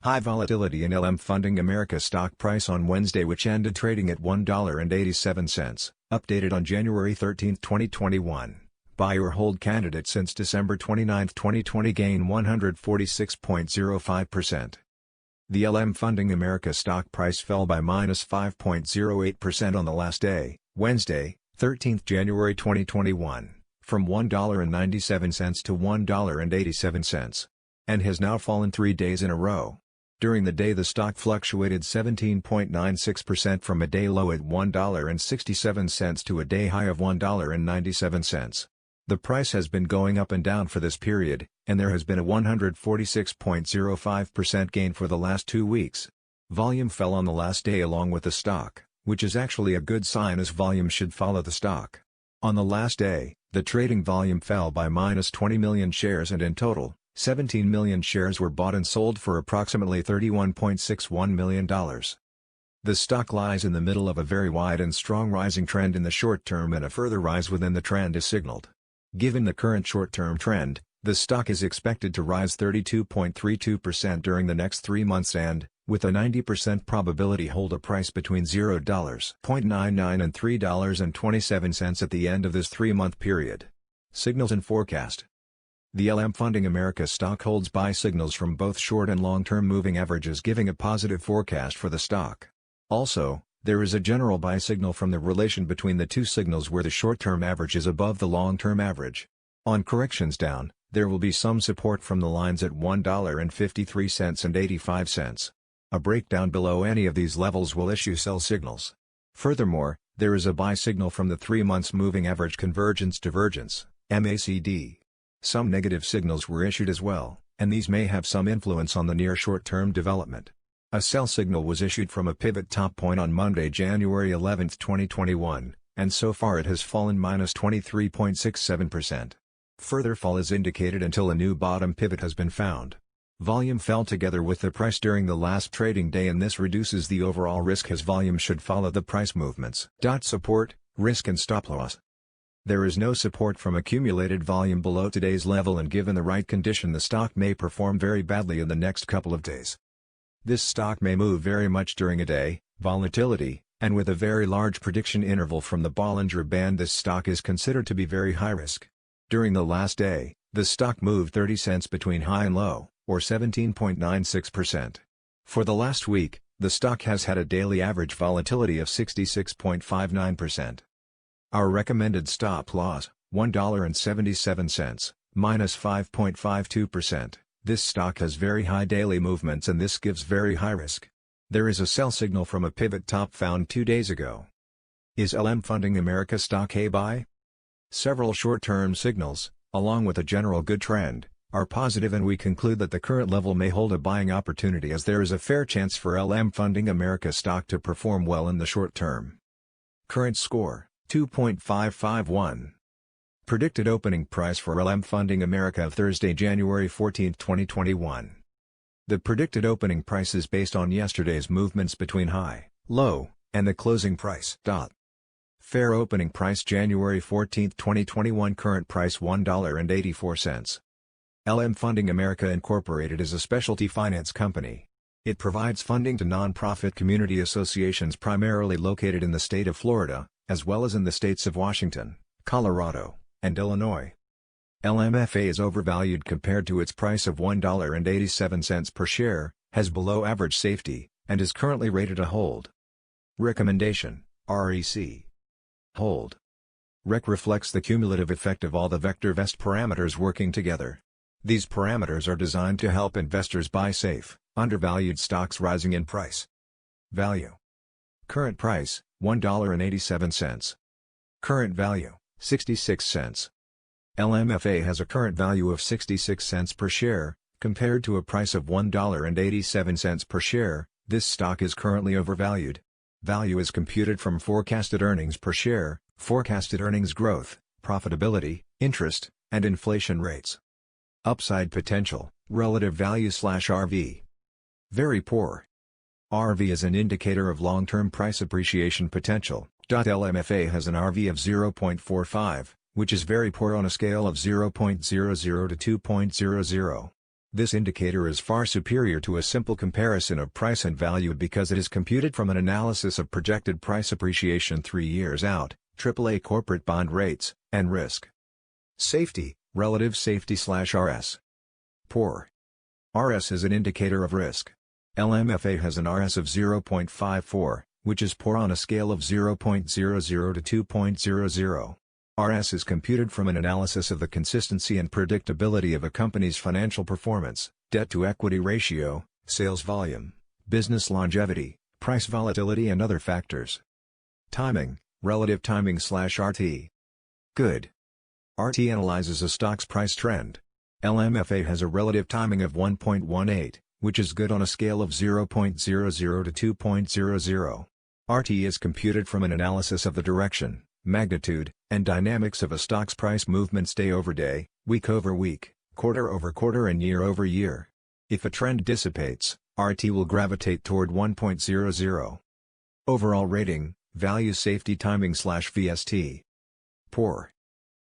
High volatility in LM Funding America stock price on Wednesday, which ended trading at $1.87, updated on January 13, 2021. Buy or hold candidate since December 29, 2020 gain 146.05%. The LM Funding America stock price fell by -5.08% on the last day, Wednesday, 13 January 2021, from $1.97 to $1.87, and has now fallen 3 days in a row. During the day the stock fluctuated 17.96% from a day low at $1.67 to a day high of $1.97. The price has been going up and down for this period, and there has been a 146.05% gain for the last 2 weeks. Volume fell on the last day along with the stock, which is actually a good sign as volume should follow the stock. On the last day, the trading volume fell by -20 million shares, and in total, 17 million shares were bought and sold for approximately $31.61 million. The stock lies in the middle of a very wide and strong rising trend in the short term, and a further rise within the trend is signaled. Given the current short-term trend, the stock is expected to rise 32.32% during the next 3 months and, with a 90% probability, hold a price between $0.99 and $3.27 at the end of this 3-month period. Signals and forecast. The LM Funding America stock holds buy signals from both short and long-term moving averages, giving a positive forecast for the stock. Also, there is a general buy signal from the relation between the two signals where the short-term average is above the long-term average. On corrections down, there will be some support from the lines at $1.53 and 85 cents. A breakdown below any of these levels will issue sell signals. Furthermore, there is a buy signal from the 3 months moving average convergence divergence, MACD. Some negative signals were issued as well, and these may have some influence on the near short-term development. A sell signal was issued from a pivot top point on Monday, January 11, 2021, and so far it has fallen -23.67%. Further fall is indicated until a new bottom pivot has been found. Volume fell together with the price during the last trading day, and this reduces the overall risk as volume should follow the price movements. Support, risk and stop loss. There is no support from accumulated volume below today's level, and given the right condition the stock may perform very badly in the next couple of days. This stock may move very much during a day, volatility, and with a very large prediction interval from the Bollinger Band. This stock is considered to be very high risk. During the last day, the stock moved 30 cents between high and low, or 17.96%. For the last week, the stock has had a daily average volatility of 66.59%. Our recommended stop loss, $1.77, -5.52%. This stock has very high daily movements, and this gives very high risk. There is a sell signal from a pivot top found 2 days ago. Is LM Funding America stock a buy? Several short-term signals, along with a general good trend, are positive, and we conclude that the current level may hold a buying opportunity, as there is a fair chance for LM Funding America stock to perform well in the short term. Current score, 2.551. Predicted opening price for LM Funding America of Thursday, January 14, 2021. The predicted opening price is based on yesterday's movements between high, low, and the closing price. Fair opening price January 14, 2021. Current price $1.84. LM Funding America Incorporated is a specialty finance company. It provides funding to nonprofit community associations primarily located in the state of Florida, as well as in the states of Washington, Colorado, and Illinois. LMFA is overvalued compared to its price of $1.87 per share, has below average safety, and is currently rated a hold. Recommendation, REC. Hold. REC reflects the cumulative effect of all the vector vest parameters working together. These parameters are designed to help investors buy safe, undervalued stocks rising in price. Value. Current price, $1.87. Current value, 66 cents. LMFA has a current value of 66 cents per share, compared to a price of $1.87 per share. This stock is currently overvalued. Value is computed from forecasted earnings per share, forecasted earnings growth, profitability, interest, and inflation rates. Upside potential, relative value/RV. Very poor. RV is an indicator of long-term price appreciation potential. LMFA has an RV of 0.45, which is very poor on a scale of 0.00 to 2.00. This indicator is far superior to a simple comparison of price and value because it is computed from an analysis of projected price appreciation 3 years out, AAA corporate bond rates, and risk. Safety, relative safety/RS. Poor. RS is an indicator of risk. LMFA has an RS of 0.54, which is poor on a scale of 0.00 to 2.00. RS is computed from an analysis of the consistency and predictability of a company's financial performance, debt-to-equity ratio, sales volume, business longevity, price volatility and other factors. Timing, relative timing/RT. Good. RT analyzes a stock's price trend. LMFA has a relative timing of 1.18, which is good on a scale of 0.00 to 2.00. RT is computed from an analysis of the direction, magnitude, and dynamics of a stock's price movements day over day, week over week, quarter over quarter and year over year. If a trend dissipates, RT will gravitate toward 1.00. Overall rating, value safety timing/VST. Poor.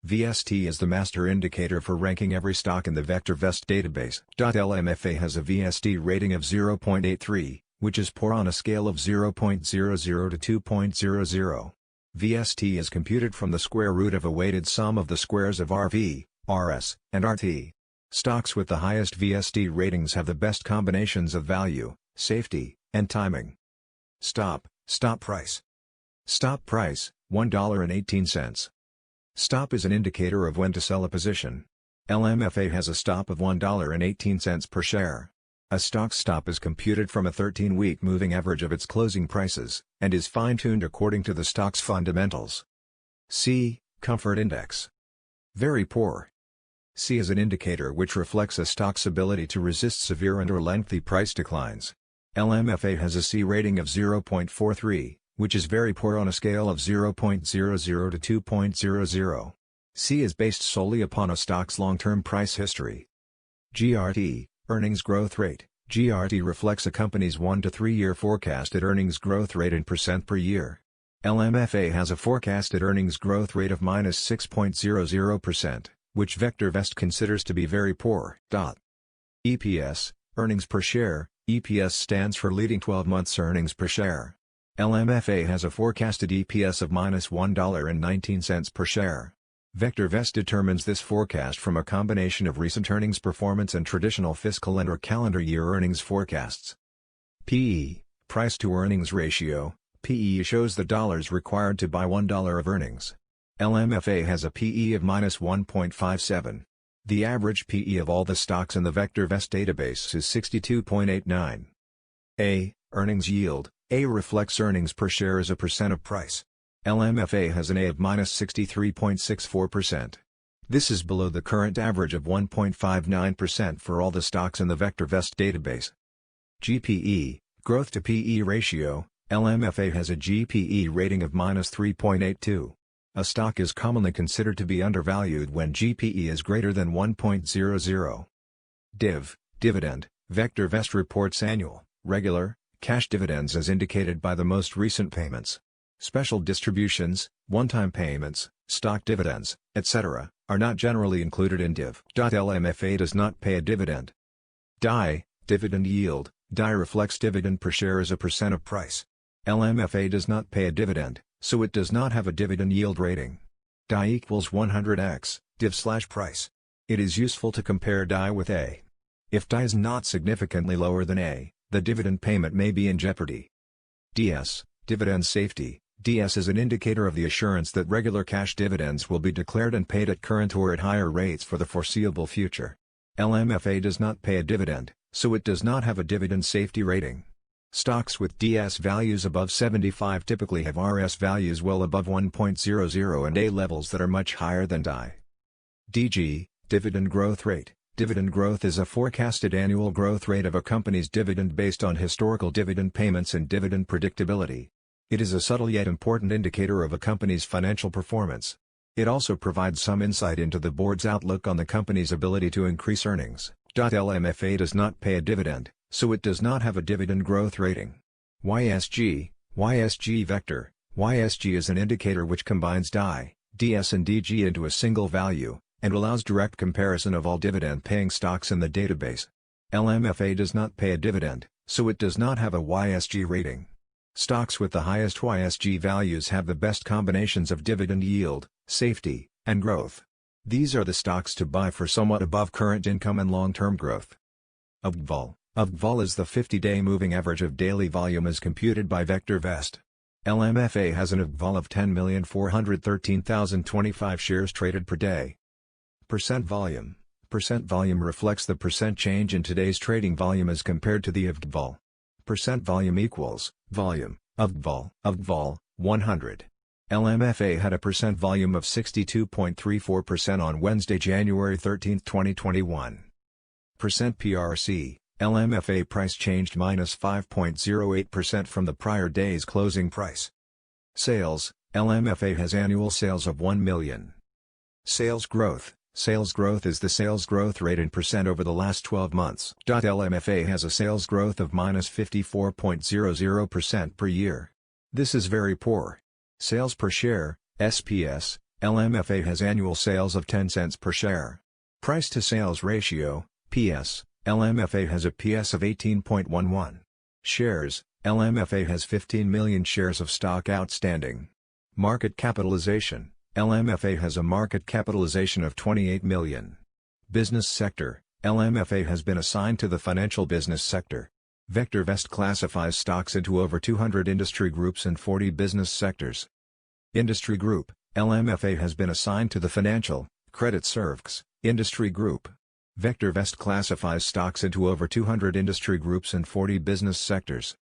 VST is the master indicator for ranking every stock in the VectorVest database. LMFA has a VST rating of 0.83, which is poor on a scale of 0.00 to 2.00. VST is computed from the square root of a weighted sum of the squares of RV, RS, and RT. Stocks with the highest VST ratings have the best combinations of value, safety, and timing. Stop price. Stop price, $1.18. Stop is an indicator of when to sell a position. LMFA has a stop of $1.18 per share. A stock's stop is computed from a 13-week moving average of its closing prices, and is fine-tuned according to the stock's fundamentals. C. Comfort Index. Very poor. C is an indicator which reflects a stock's ability to resist severe and/or lengthy price declines. LMFA has a C rating of 0.43, which is very poor on a scale of 0.00 to 2.00. C is based solely upon a stock's long-term price history. GRT, earnings growth rate. GRT reflects a company's 1 to 3 year forecasted earnings growth rate in percent per year. LMFA has a forecasted earnings growth rate of -6.00%, which VectorVest considers to be very poor. EPS, earnings per share. EPS stands for leading 12 months earnings per share. LMFA has a forecasted EPS of -$1.19 per share. VectorVest determines this forecast from a combination of recent earnings performance and traditional fiscal and/or calendar year earnings forecasts. PE, price-to-earnings ratio. PE shows the dollars required to buy $1 of earnings. LMFA has a PE of -1.57. The average PE of all the stocks in the VectorVest database is 62.89. A. Earnings yield. A reflects earnings per share as a percent of price. LMFA has an A of -63.64%. This is below the current average of 1.59% for all the stocks in the VectorVest database. GPE, growth to PE ratio. LMFA has a GPE rating of -3.82. A stock is commonly considered to be undervalued when GPE is greater than 1.00. Dividend. VectorVest reports annual, regular, cash dividends as indicated by the most recent payments. Special distributions, one-time payments, stock dividends, etc., are not generally included in div. LMFA does not pay a dividend. DI, dividend yield. DI reflects dividend per share as a percent of price. LMFA does not pay a dividend, so it does not have a dividend yield rating. DI equals 100x, div/price. It is useful to compare DI with A. If DI is not significantly lower than A, the dividend payment may be in jeopardy. DS, dividend safety. DS is an indicator of the assurance that regular cash dividends will be declared and paid at current or at higher rates for the foreseeable future. LMFA does not pay a dividend, so it does not have a dividend safety rating. Stocks with DS values above 75 typically have RS values well above 1.00 and A levels that are much higher than DI. DG, dividend growth rate. Dividend growth is a forecasted annual growth rate of a company's dividend based on historical dividend payments and dividend predictability. It is a subtle yet important indicator of a company's financial performance. It also provides some insight into the board's outlook on the company's ability to increase earnings. LMFA does not pay a dividend, so it does not have a dividend growth rating. YSG Vector. YSG is an indicator which combines DI, DS and DG into a single value, and allows direct comparison of all dividend-paying stocks in the database. LMFA does not pay a dividend, so it does not have a YSG rating. Stocks with the highest YSG values have the best combinations of dividend yield, safety, and growth. These are the stocks to buy for somewhat above current income and long-term growth. UVVol. UVVol is the 50-day moving average of daily volume as computed by VectorVest. LMFA has an UVVol of 10,413,025 shares traded per day. Percent volume. Percent volume reflects the percent change in today's trading volume as compared to the UVVol. Percent volume equals volume, UVVol, UVVol, 100. LMFA had a percent volume of 62.34% on Wednesday, January 13, 2021. Percent PRC, LMFA price changed minus 5.08% from the prior day's closing price. Sales, LMFA has annual sales of 1 million. Sales growth. Sales growth is the sales growth rate in percent over the last 12 months. LMFA has a sales growth of minus 54.00% per year. This is very poor. Sales per share, SPS, LMFA has annual sales of 10 cents per share. Price to sales ratio, PS, LMFA has a PS of 18.11. Shares, LMFA has 15 million shares of stock outstanding. Market capitalization, LMFA has a market capitalization of 28 million. Business sector, LMFA has been assigned to the financial business sector. VectorVest classifies stocks into over 200 industry groups and 40 business sectors. Industry group, LMFA has been assigned to the financial, credit services, industry group. VectorVest classifies stocks into over 200 industry groups and 40 business sectors.